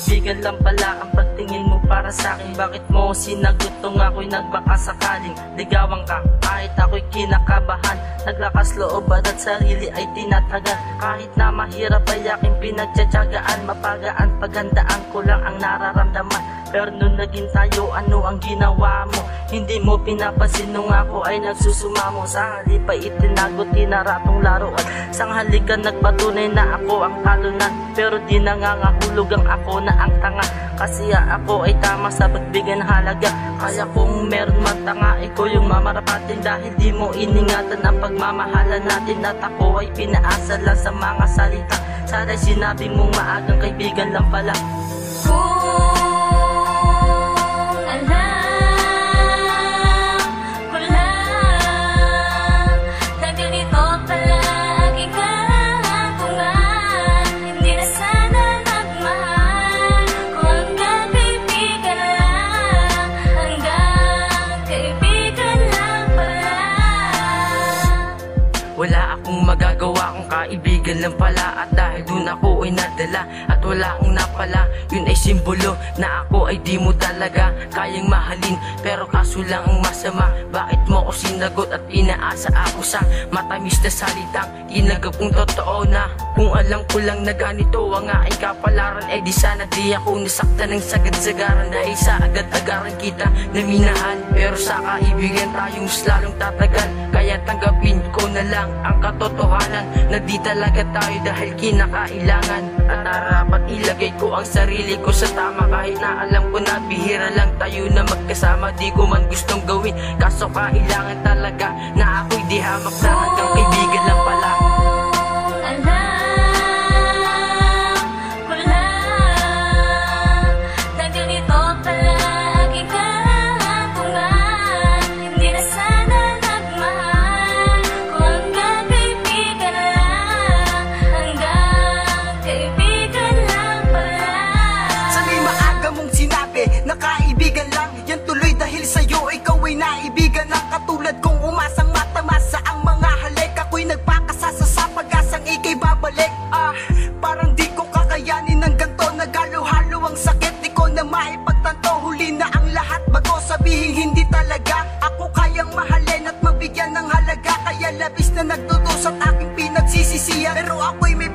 kaibigan lang pala ang pagtingin mo para sa'kin. Bakit mo sinagot kung ako'y nagbakasakaling ligawan ka? Kahit ako'y kinakabahan, naglakas loob at sarili ay tinatagan. Kahit na mahirap ay aking pinagtsatsagaan, mapagaan, pagandaan ko lang ang nararamdaman. Pero nung naging tayo, ano ang ginawa mo? Hindi mo pinapansin nung ako ay nagsusumamo. Sa halip ay itinago, tinaratong laruan. Sang halikan nagpatunay na ako ang talunan, pero di nangangahulog ang ako na ang tanga. Kasi ako ay tama sa pagbigyan halaga. Kaya kung meron man tanga, ikaw yung mamarapatin. Dahil di mo iningatan ang pagmamahalan natin. At ako ay pinaasa lang sa mga salita. Sana'y sinabi mong maagang kaibigan lang pala. Wala akong magagawa kung kaibigan lang pala. At dahil dun ako ay nadala at wala akong napala, yun ay simbolo na ako ay di mo talaga kayang mahalin. Pero kaso lang ang masama, bakit mo ako sinagot at inaasa ako sa matamis na salitang inagap kong totoo na kung alam ko lang na ganito ang aking kapalaran, eh di sana di ako nasaktan ng sagad-sagaran. Dahil sa agad-agaran kita na minahal, pero sa kaibigan tayo mas lalong tatagal. Kaya tanggapin ko na lang ang katotohanan na di talaga tayo dahil kinakailangan. At dapat ilagay ko ang sarili ko sa tama, kahit na alam ko na bihira lang tayo na magkasama. Di ko man gustong gawin, kaso kailangan talaga na ako'y di hamak na hanggang kaibigan lang pala. Nakaibigan lang, yan tuloy dahil sa'yo ikaw ay naibigan ng katulad kong umasang matamasa ang mga halik. Ako'y nagpakasasa sa pag-asang ika'y babalik. Parang di ko kakayanin ng ganto, nagalo-halo ang sakit, di ko na maipagtanto. Huli na ang lahat bago sabihin hindi talaga ako kayang mahalin at mabigyan ng halaga. Kaya labis na nagdudusa at aking pinagsisisiyan, pero ako'y may